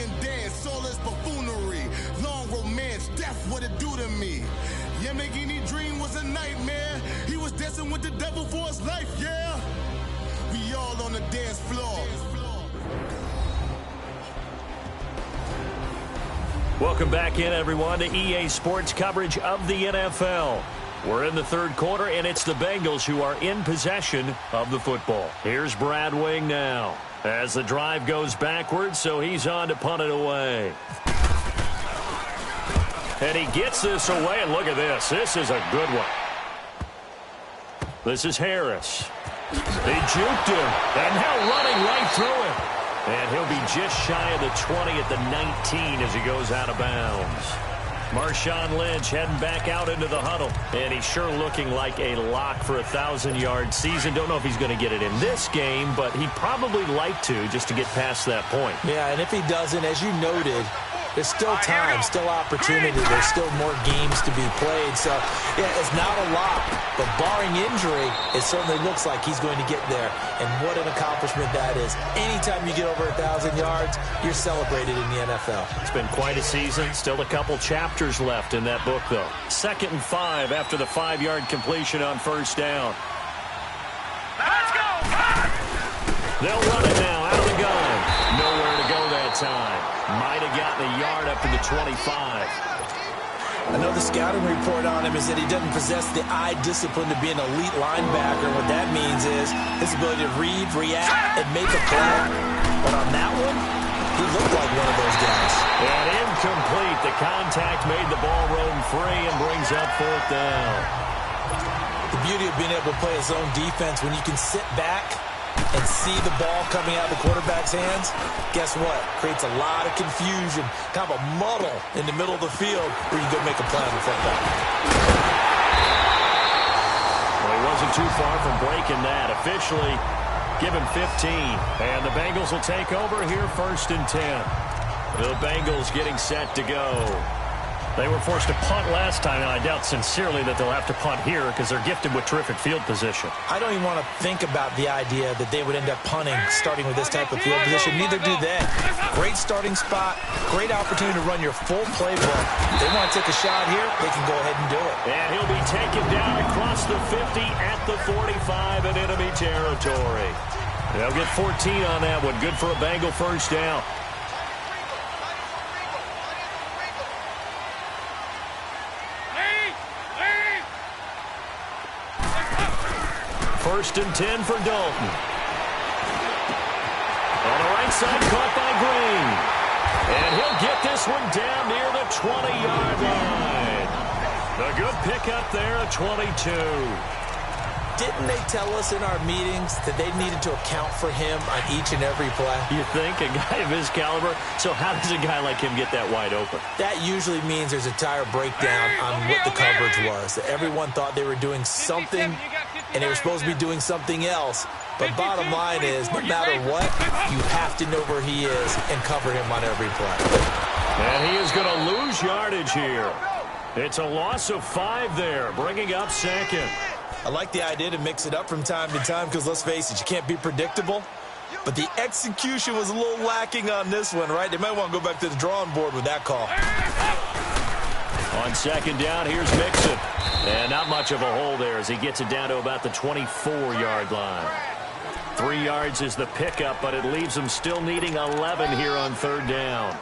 and dance, all this buffoonery. Long romance, death, what it do to me. Yamagini dream was a nightmare. He was dancing with the devil for his life, yeah. We all on the dance floor. Welcome back in, everyone, to EA Sports coverage of the NFL. We're in the third quarter, and it's the Bengals who are in possession of the football. Here's Brad Wing now as the drive goes backwards, so he's on to punt it away. And he gets this away, and look at this. This is a good one. This is Harris. They juked him, and now running right through him. And he'll be just shy of the 20 at the 19 as he goes out of bounds. Marshawn Lynch heading back out into the huddle. And he's sure looking like a lock for a 1,000-yard season. Don't know if he's going to get it in this game, but he'd probably like to just to get past that point. Yeah, and if he doesn't, as you noted, there's still time, still opportunity. There's still more games to be played. So, yeah, it's not a lot. But barring injury, it certainly looks like he's going to get there. And what an accomplishment that is. Anytime you get over 1,000 yards, you're celebrated in the NFL. It's been quite a season. Still a couple chapters left in that book, though. 2nd and 5 after the 5-yard completion on first down. Let's go! They'll run it now out of the gun. Nowhere to go that time. Might have gotten a yard up to the 25. Another scouting report on him is that he doesn't possess the eye discipline to be an elite linebacker. What that means is his ability to read, react, and make a play. But on that one, he looked like one of those guys. And incomplete. The contact made the ball roam free and brings up 4th down. The beauty of being able to play a zone defense when you can sit back and see the ball coming out of the quarterback's hands, guess what? Creates a lot of confusion, kind of a muddle in the middle of the field where you can go make a play on the football. Well, he wasn't too far from breaking that. Officially, give him 15. And the Bengals will take over here 1st and 10. The Bengals getting set to go. They were forced to punt last time, and I doubt sincerely that they'll have to punt here because they're gifted with terrific field position. I don't even want to think about the idea that they would end up punting starting with this type of field position. Neither do they. Great starting spot, great opportunity to run your full playbook. If they want to take a shot here, they can go ahead and do it. And he'll be taken down across the 50 at the 45 in enemy territory. They'll get 14 on that one. Good for a Bengal first down. 1st and 10 for Dalton. On the right side, caught by Green. And he'll get this one down near the 20-yard line. A good pickup there at 22. Didn't they tell us in our meetings that they needed to account for him on each and every play? You think? A guy of his caliber? So how does a guy like him get that wide open? That usually means there's a tire breakdown on what the coverage was. Everyone thought they were doing something, and they were supposed to be doing something else. But bottom line is, no matter what, you have to know where he is and cover him on every play. And he is going to lose yardage here. It's a loss of 5 there, bringing up 2nd. I like the idea to mix it up from time to time because, let's face it, you can't be predictable. But the execution was a little lacking on this one, right? They might want to go back to the drawing board with that call. On 2nd down, here's Mixon. And not much of a hole there as he gets it down to about the 24-yard line. 3 yards is the pickup, but it leaves him still needing 11 here on 3rd down.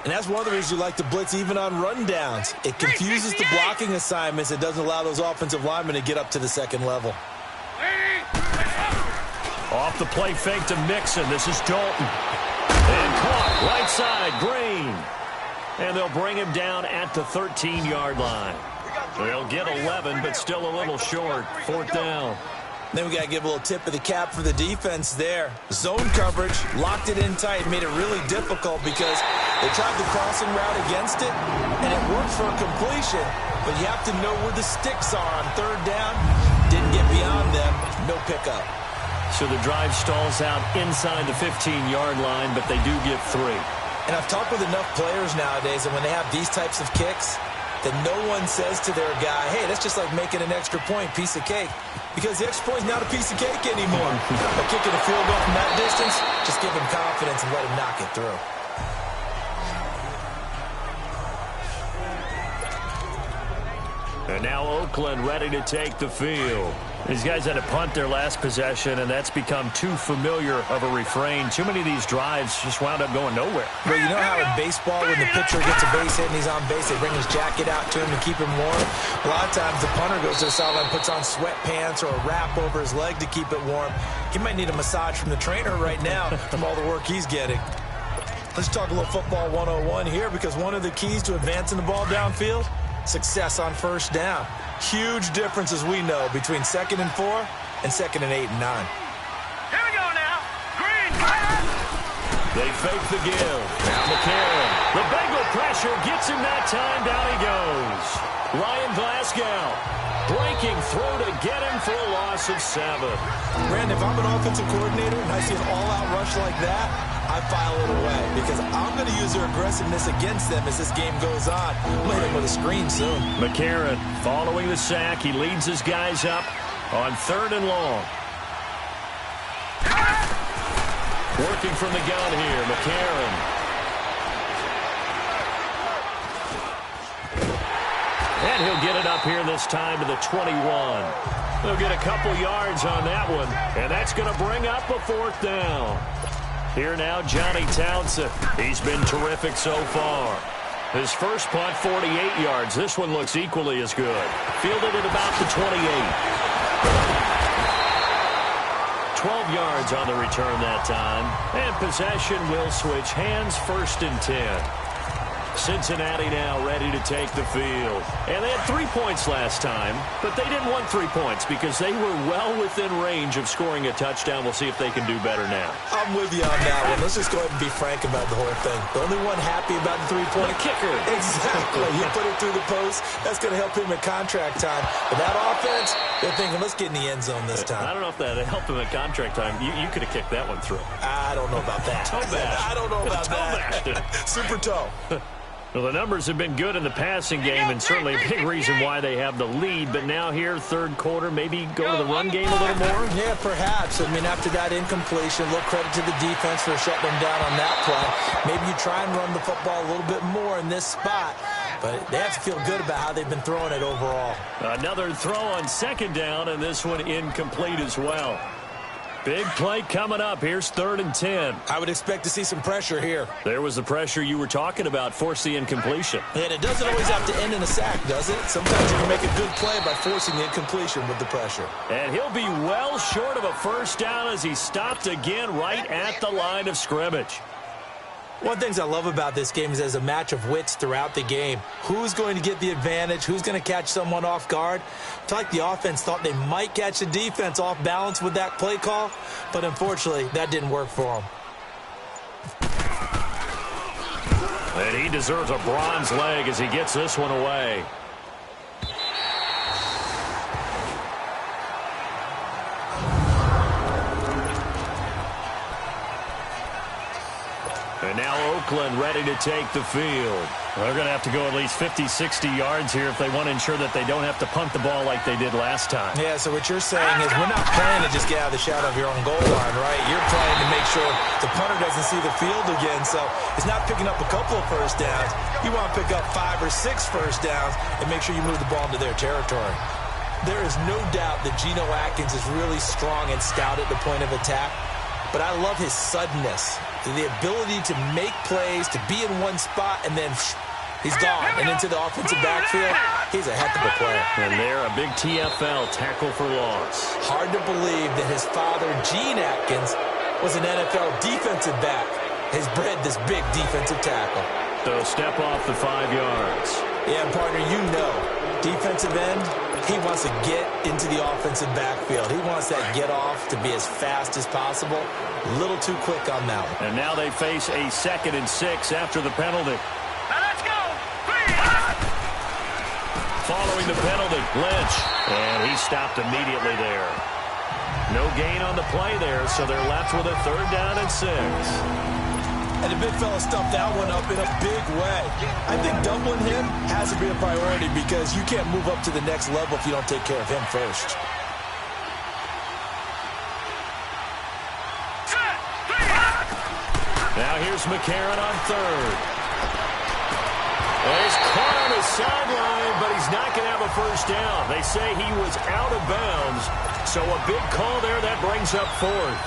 And that's one of the reasons you like to blitz even on rundowns. It confuses the blocking assignments. It doesn't allow those offensive linemen to get up to the 2nd level. Off the play fake to Mixon. This is Dalton. And caught right side, Green. And they'll bring him down at the 13-yard line. They'll get 11, but still a little short. 4th down. Then we got to give a little tip of the cap for the defense there. Zone coverage, locked it in tight, made it really difficult because they tried the crossing route against it, and it worked for a completion, but you have to know where the sticks are on 3rd down. Didn't get beyond them, no pickup. So the drive stalls out inside the 15-yard line, but they do get 3. And I've talked with enough players nowadays, and when they have these types of kicks, that no one says to their guy, hey, that's just like making an extra point, piece of cake. Because the extra point's not a piece of cake anymore. By kicking a field goal from that distance, just give him confidence and let him knock it through. And now Oakland ready to take the field. These guys had to punt their last possession, and that's become too familiar of a refrain. Too many of these drives just wound up going nowhere. Well, you know how in baseball, when the pitcher gets a base hit and he's on base, they bring his jacket out to him to keep him warm? A lot of times the punter goes to the sideline, puts on sweatpants or a wrap over his leg to keep it warm. He might need a massage from the trainer right now from all the work he's getting. Let's talk a little football 101 here, because one of the keys to advancing the ball downfield, success on first down. Huge difference, as we know, between 2nd and 4 and 2nd and 8 and 9. Here we go now. Green. They fake the give. Now McCarron. The Bengal pressure gets him that time. Down he goes. Ryan Glasgow breaking through to get him for a loss of 7. Brandon, if I'm an offensive coordinator and I see an all-out rush like that, I file it away, because I'm going to use their aggressiveness against them as this game goes on. I'm going to hit him with a screen soon. McCarron following the sack. He leads his guys up on 3rd and long. Working from the gun here, McCarron. And he'll get it up here this time to the 21. They'll get a couple yards on that one, and that's going to bring up a 4th down. Here now, Johnny Townsend. He's been terrific so far. His first punt, 48 yards. This one looks equally as good. Fielded at about the 28. 12 yards on the return that time. And possession will switch hands, 1st and 10. Cincinnati now ready to take the field. And they had 3 points last time, but they didn't want 3 points because they were well within range of scoring a touchdown. We'll see if they can do better now. I'm with you on that one. Let's just go ahead and be frank about the whole thing. The only one happy about the 3-point kicker. Exactly. He put it through the post. That's going to help him at contract time. But that offense, they're thinking, let's get in the end zone this time. I don't know if that helped him at contract time. You could have kicked that one through. I don't know about that. Toe bash. I don't know about that. Super toe. Well, the numbers have been good in the passing game, and certainly a big reason why they have the lead. But now here, 3rd quarter, maybe go to the run game a little more? Yeah, perhaps. I mean, after that incompletion, a little credit to the defense for shutting them down on that play. Maybe you try and run the football a little bit more in this spot. But they have to feel good about how they've been throwing it overall. Another throw on 2nd down, and this one incomplete as well. Big play coming up. Here's 3rd and 10. I would expect to see some pressure here. There was the pressure you were talking about, force the incompletion. And it doesn't always have to end in a sack, does it? Sometimes you can make a good play by forcing the incompletion with the pressure. And he'll be well short of a 1st down as he stopped again right at the line of scrimmage. One of the things I love about this game is there's a match of wits throughout the game. Who's going to get the advantage? Who's going to catch someone off guard? I feel like the offense thought they might catch the defense off balance with that play call, but unfortunately, that didn't work for them. And he deserves a bronze leg as he gets this one away. And now Oakland ready to take the field. They're going to have to go at least 50, 60 yards here if they want to ensure that they don't have to punt the ball like they did last time. Yeah, so what you're saying is we're not playing to just get out of the shadow of your own goal line, right? You're playing to make sure the punter doesn't see the field again. So it's not picking up a couple of 1st downs. You want to pick up 5 or 6 1st downs and make sure you move the ball into their territory. There is no doubt that Geno Atkins is really strong and stout at the point of attack. But I love his suddenness, the ability to make plays, to be in one spot, and then he's gone. And into the offensive backfield, he's a heck of a player. And there, a big TFL, tackle for loss. Hard to believe that his father, Gene Atkins, was an NFL defensive back. Has bred this big defensive tackle. So step off the 5 yards. Yeah, partner, you know, defensive end, he wants to get into the offensive backfield. He wants that get off to be as fast as possible. A little too quick on that one. And now they face a 2nd and 6 after the penalty. Now let's go. Following the penalty, Lynch. And he stopped immediately there. No gain on the play there, so they're left with a 3rd down and 6. And the big fella stuffed that one up in a big way. I think doubling him has to be a priority because you can't move up to the next level if you don't take care of him first. Now here's McCarron on third. He's caught on the sideline, but he's not going to have a first down. They say he was out of bounds, so a big call there that brings up fourth.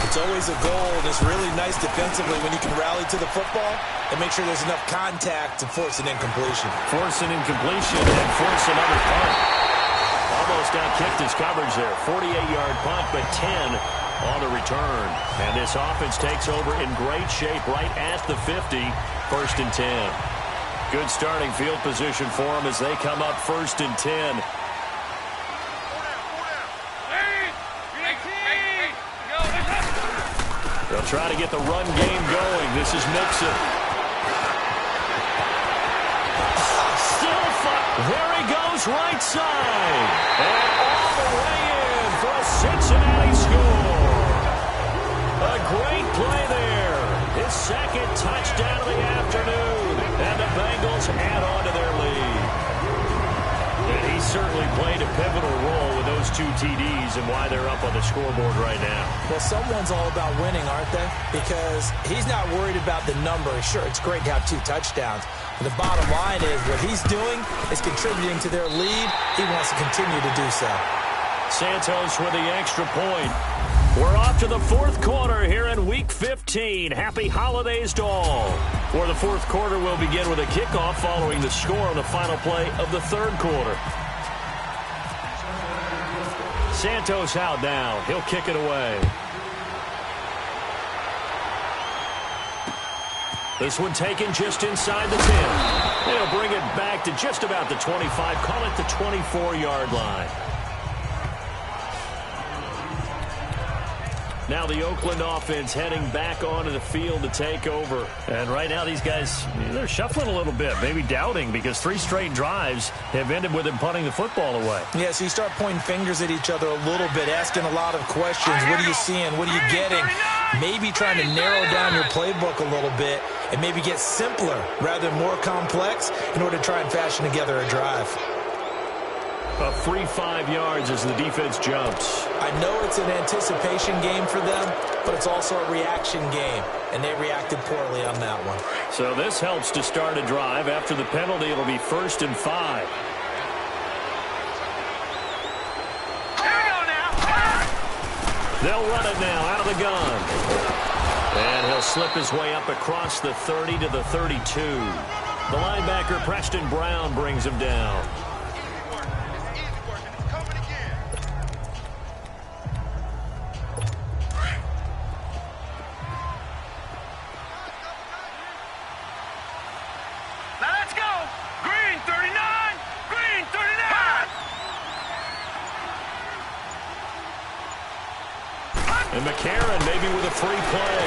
It's always a goal, and it's really nice defensively when you can rally to the football and make sure there's enough contact to force an incompletion. Force an incompletion and force another punt. Almost outkicked his coverage there. 48-yard punt, but 10 on the return. And this offense takes over in great shape right at the 50, 1st and 10. Good starting field position for them as they come up 1st and 10. They'll try to get the run game going. This is Mixon. Still there he goes, right side. And all the way in for a Cincinnati score. A great play there. His second touchdown of the afternoon. And the Bengals add on to their lead. And he certainly played a pivotal role with those 2 TDs and why they're up on the scoreboard right now. Well, someone's all about winning, aren't they? Because he's not worried about the number. Sure, it's great to have 2 touchdowns. But the bottom line is what he's doing is contributing to their lead. He wants to continue to do so. Santos with the extra point. We're off to the 4th quarter here in Week 15. Happy holidays to all. For the 4th quarter, we'll begin with a kickoff following the score on the final play of the 3rd quarter. Santos out now. He'll kick it away. This one taken just inside the 10. They'll bring it back to just about the 25. Call it the 24-yard line. Now the Oakland offense heading back onto the field to take over. And right now these guys, they're shuffling a little bit, maybe doubting, because 3 straight drives have ended with them punting the football away. Yeah, so you start pointing fingers at each other a little bit, asking a lot of questions. What are you seeing? What are you getting? Maybe trying to narrow down your playbook a little bit and maybe get simpler rather than more complex in order to try and fashion together a drive. A free 5 yards as the defense jumps. I know it's an anticipation game for them, but it's also a reaction game, and they reacted poorly on that one. So this helps to start a drive. After the penalty, it'll be 1st and 5. Here we go now. They'll run it now out of the gun. And he'll slip his way up across the 30 to the 32. The linebacker, Preston Brown, brings him down. And McCarron maybe with a free play.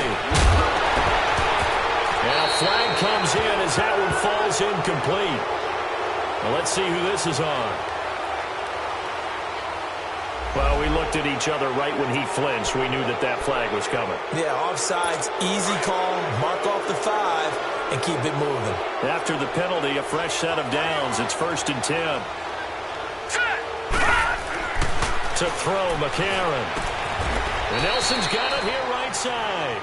And a flag comes in as that one falls incomplete. Well, let's see who this is on. Well, we looked at each other right when he flinched. We knew that that flag was coming. Yeah, offsides, easy call, mark off the 5, and keep it moving. After the penalty, a fresh set of downs. It's 1st and 10. To throw, McCarron. And Nelson's got it here right side.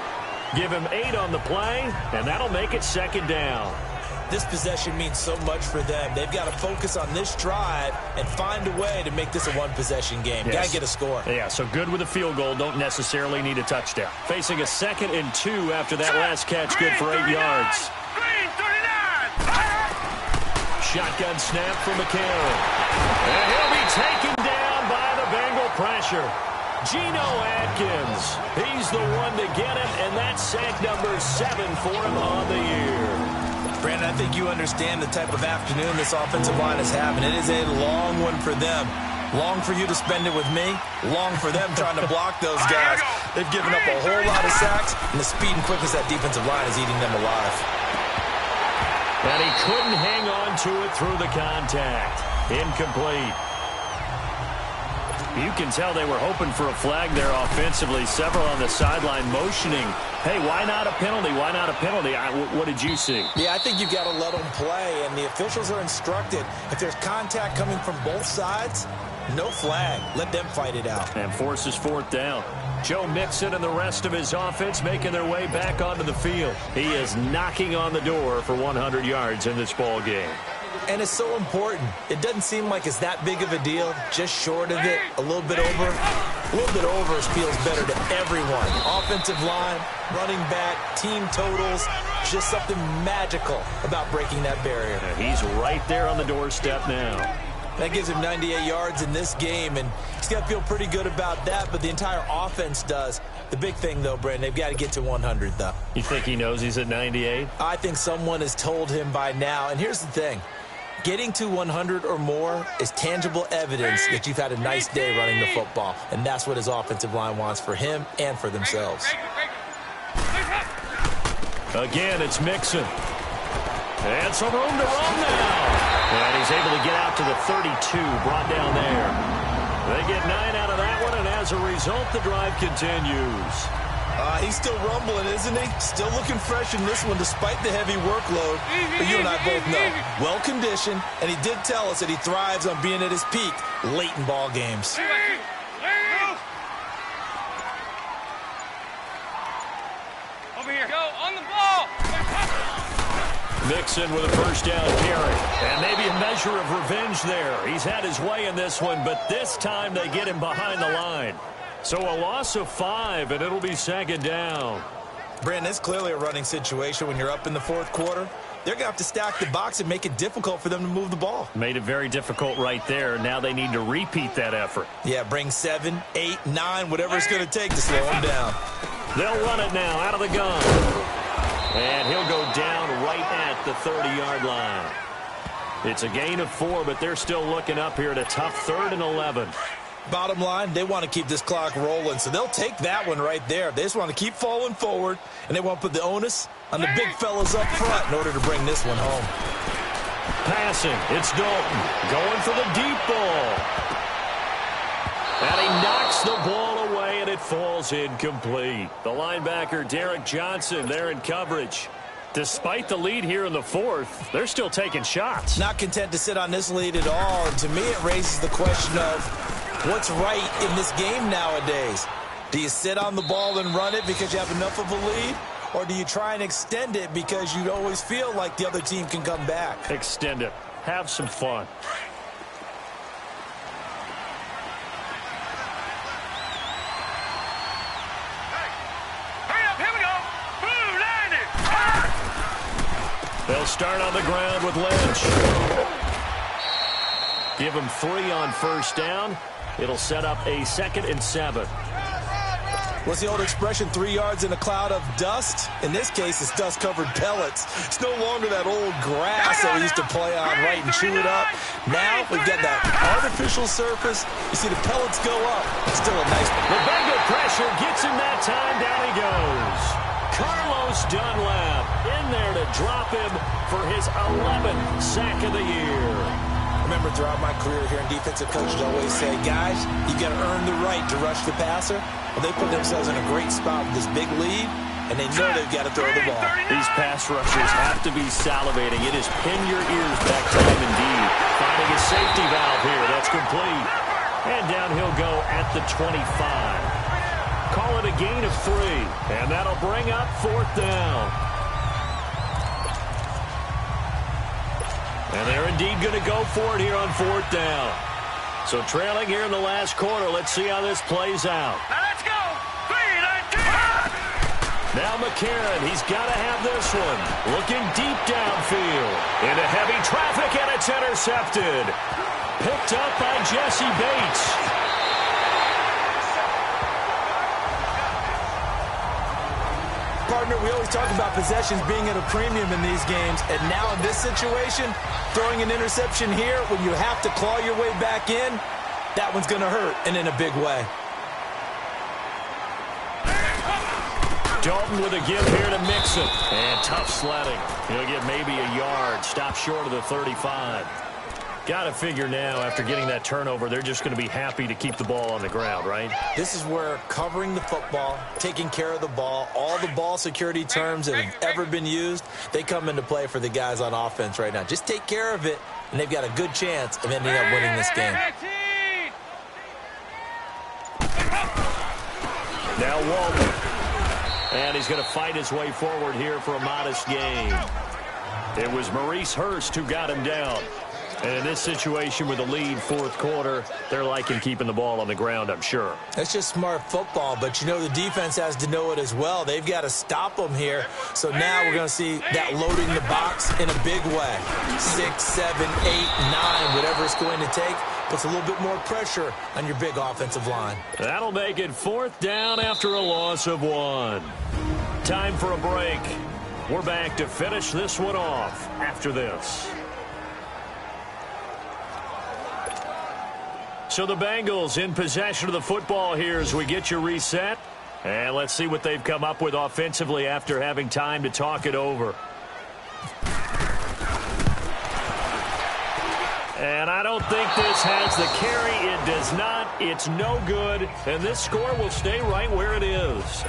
Give him 8 on the play, and that'll make it 2nd down. This possession means so much for them. They've got to focus on this drive and find a way to make this a 1-possession game. Yes. Got to get a score. Yeah, so good with a field goal. Don't necessarily need a touchdown. Facing a 2nd and 2 after that last catch. Good for 8 yards. Green 39. Shotgun snap for McCarron. And he'll be taken down by the Bengal pressure. Geno Atkins, he's the one to get him, and that's sack number 7 for him on the year. Brandon, I think you understand the type of afternoon this offensive line is having. It is a long one for them. Long for you to spend it with me. Long for them trying to block those guys. They've given up a whole lot of sacks, and the speed and quickness of that defensive line is eating them alive. And he couldn't hang on to it through the contact. Incomplete. You can tell they were hoping for a flag there offensively. Several on the sideline motioning. Hey, why not a penalty? Why not a penalty? What did you see? Yeah, I think you've got to let them play, and the officials are instructed. If there's contact coming from both sides, no flag. Let them fight it out. And forces 4th down. Joe Mixon and the rest of his offense making their way back onto the field. He is knocking on the door for 100 yards in this ball game. And it's so important. It doesn't seem like it's that big of a deal. Just short of it, a little bit over. A little bit over feels better to everyone. Offensive line, running back, team totals. Just something magical about breaking that barrier. He's right there on the doorstep now. That gives him 98 yards in this game, and he's got to feel pretty good about that, but the entire offense does. The big thing, though, Brandon, they've got to get to 100, though. You think he knows he's at 98? I think someone has told him by now, and here's the thing. Getting to 100 or more is tangible evidence that you've had a nice day running the football, and that's what his offensive line wants for him and for themselves. Again, it's Mixon. And some room to run now. And he's able to get out to the 32, brought down there. They get 9 out of that one, and as a result, the drive continues. He's still rumbling, isn't he? Still looking fresh in this one despite the heavy workload. But you and I both know, well-conditioned, and he did tell us that he thrives on being at his peak late in ball games. Over here. Go on the ball. Mixon with a first down carry. And maybe a measure of revenge there. He's had his way in this one, but this time they get him behind the line. So a loss of 5, and it'll be second down. Brandon, it's clearly a running situation when you're up in the fourth quarter. They're going to have to stack the box and make it difficult for them to move the ball. Made it very difficult right there. Now they need to repeat that effort. Yeah, bring 7, 8, 9, whatever it's going to take to slow him down. They'll run it now out of the gun. And he'll go down right at the 30-yard line. It's a gain of 4, but they're still looking up here at a tough 3rd and 11. Bottom line, they want to keep this clock rolling, so they'll take that one right there. They just want to keep falling forward, and they want to put the onus on the big fellas up front in order to bring this one home. Passing, it's Dalton going for the deep ball. And he knocks the ball away, and it falls incomplete. The linebacker, Derek Johnson, there in coverage. Despite the lead here in the fourth, they're still taking shots. Not content to sit on this lead at all, and to me it raises the question of what's right in this game nowadays. Do you sit on the ball and run it because you have enough of a lead? Or do you try and extend it because you always feel like the other team can come back? Extend it. Have some fun. Hurry up, here we go. Blue, landed. They'll start on the ground with Lynch. Give him 3 on first down. It'll set up a 2nd and 7. What's the old expression, 3 yards in a cloud of dust? In this case, it's dust-covered pellets. It's no longer that old grass that we used to play on, right, and chew it up. Now we've got that artificial surface. You see the pellets go up. It's still a nice one. The Bengal pressure gets him that time. Down he goes. Carlos Dunlap in there to drop him for his 11th sack of the year. Remember, throughout my career here in defensive coaches always say, guys, you got to earn the right to rush the passer. Well, they put themselves in a great spot with this big lead, and they know they've got to throw the ball. These pass rushers have to be salivating. It is pin your ears back time indeed. Finding a safety valve here. That's complete. And down he'll go at the 25. Call it a gain of 3, and that'll bring up 4th down. And they're indeed going to go for it here on 4th down. So trailing here in the last quarter. Let's see how this plays out. Now let's go. 3, 19. Now McCarron, he's got to have this one. Looking deep downfield. Into heavy traffic, and it's intercepted. Picked up by Jesse Bates. Partner, we always talk about possessions being at a premium in these games, and now in this situation, throwing an interception here when you have to claw your way back in, that one's going to hurt, and in a big way. Dalton with a give here to Mixon. And tough sledding. He'll get maybe a yard. Stop short of the 35. Got to figure now, after getting that turnover, they're just going to be happy to keep the ball on the ground, right? This is where covering the football, taking care of the ball, all the ball security terms that have ever been used, they come into play for the guys on offense right now. Just take care of it, and they've got a good chance of ending up winning this game. Now Walton. And he's going to fight his way forward here for a modest gain. It was Maurice Hurst who got him down. And in this situation with the lead fourth quarter, they're liking keeping the ball on the ground, I'm sure. That's just smart football, but you know the defense has to know it as well. They've got to stop them here. So now we're going to see that loading the box in a big way. 6, 7, 8, 9, whatever it's going to take, puts a little bit more pressure on your big offensive line. That'll make it fourth down after a loss of 1. Time for a break. We're back to finish this one off after this. So the Bengals in possession of the football here as we get you reset. And let's see what they've come up with offensively after having time to talk it over. And I don't think this has the carry. It does not. It's no good. And this score will stay right where it is.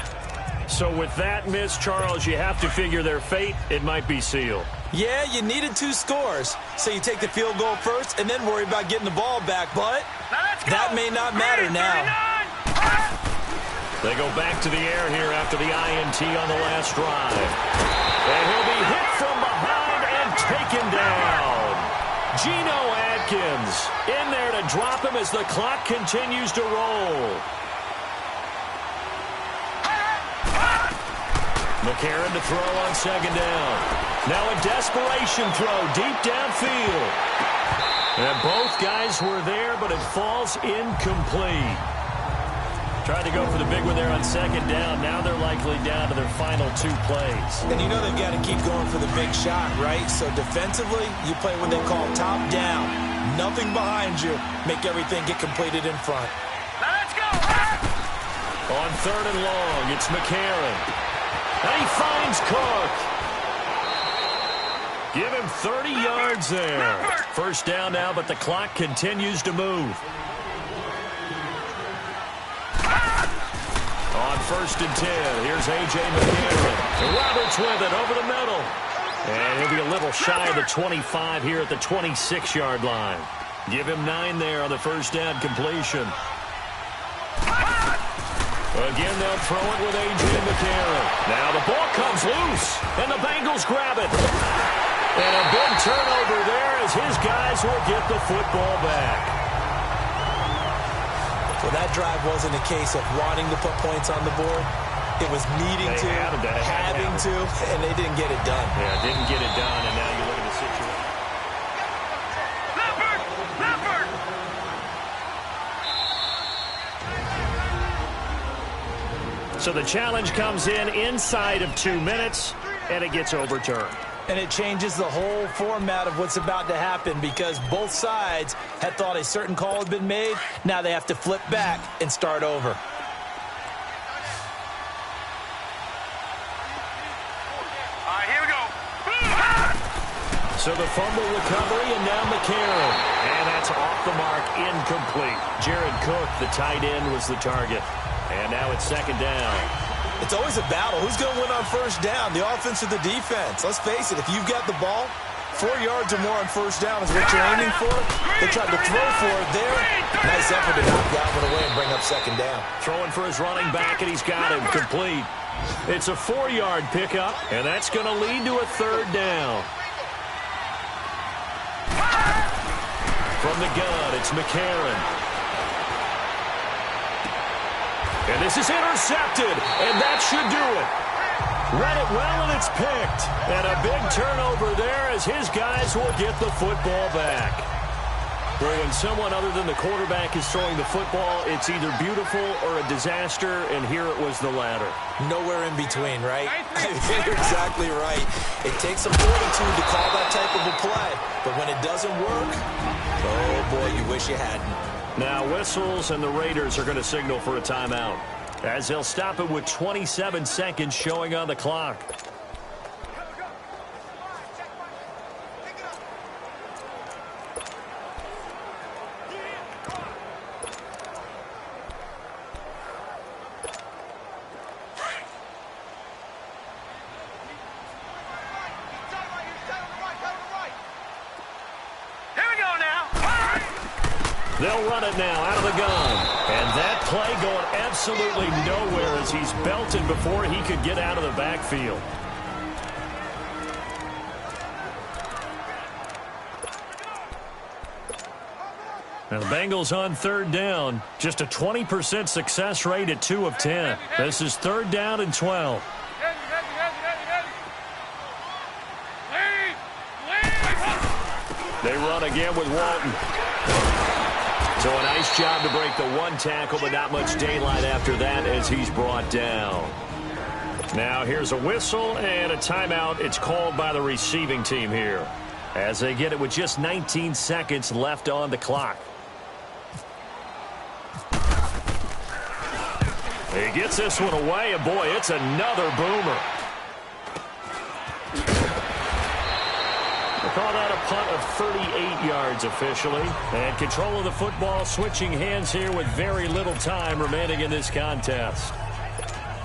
So with that miss, Charles, you have to figure their fate. It might be sealed. Yeah, you needed 2 scores. So you take the field goal first and then worry about getting the ball back. But that may not matter now. They go back to the air here after the INT on the last drive. And he'll be hit from behind and taken down. Geno Atkins in there to drop him as the clock continues to roll. McCarron to throw on second down. Now a desperation throw deep downfield. And both guys were there, but it falls incomplete. Tried to go for the big one there on second down. Now they're likely down to their final 2 plays. And you know they've got to keep going for the big shot, right? So defensively, you play what they call top down. Nothing behind you. Make everything get completed in front. Let's go! On third and long, it's McCarron. And he finds Cook. Give him 30 yards there. First down now, but the clock continues to move. On first and 10, here's A.J. McCarron. And Roberts with it over the middle. And he'll be a little shy of the 25 here at the 26-yard line. Give him 9 there on the first down completion. Again, they'll throw it with A.J. McCarron. Now the ball comes loose, and the Bengals grab it. And a big turnover there as his guys will get the football back. Well, that drive wasn't a case of wanting to put points on the board. It was needing to, having to, and they didn't get it done. Yeah, didn't get it done, and now you look at the situation. So the challenge comes in inside of 2 minutes, and it gets overturned. And it changes the whole format of what's about to happen because both sides had thought a certain call had been made. Now they have to flip back and start over. All right, here we go. So the fumble recovery, and now McCarron. And that's off the mark, incomplete. Jared Cook, the tight end, was the target. And now it's second down. It's always a battle. Who's going to win on first down, the offense or the defense? Let's face it, if you've got the ball, 4 yards or more on first down is what you're aiming for. They tried to throw for it there. Nice effort to knock that one away and bring up second down. Throwing for his running back, and he's got him complete. It's a 4-yard pickup, and that's going to lead to a third down. From the gun, it's McCarron. And this is intercepted, and that should do it. Read it well, and it's picked. And a big turnover there as his guys will get the football back. Well, when someone other than the quarterback is throwing the football, it's either beautiful or a disaster, and here it was the latter. Nowhere in between, right? You're exactly right. It takes some fortitude to call that type of a play, but when it doesn't work, oh boy, you wish you hadn't. Now whistles, and the Raiders are going to signal for a timeout as they'll stop it with 27 seconds showing on the clock. They'll run it now out of the gun. And that play going absolutely nowhere as he's belted before he could get out of the backfield. Now the Bengals on third down. Just a 20% success rate at 2 of 10. This is 3rd down and 12. They run again with Walton. So a nice job to break the 1 tackle, but not much daylight after that as he's brought down. Now here's a whistle and a timeout. It's called by the receiving team here, as they get it with just 19 seconds left on the clock. He gets this one away, and boy, it's another boomer. We'll call that a punt of 38 yards officially. And control of the football switching hands here with very little time remaining in this contest.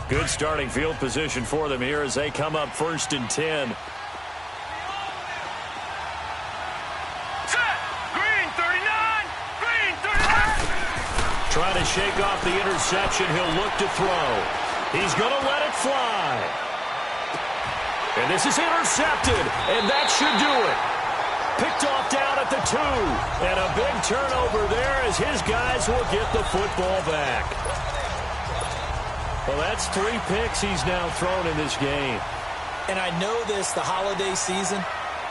Good starting field position for them here as they come up 1st and 10. Trying to shake off the interception. He'll look to throw. He's going to let it fly. And this is intercepted, and that should do it. Picked off down at the 2. And a big turnover there as his guys will get the football back. Well, that's 3 picks he's now thrown in this game. And I know this, the holiday season,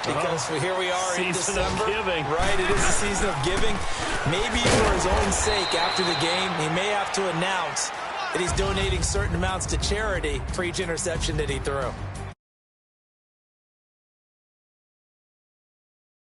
because here we are in December. Season of giving. Right, it is the season of giving. Maybe for his own sake after the game, he may have to announce that he's donating certain amounts to charity for each interception that he threw.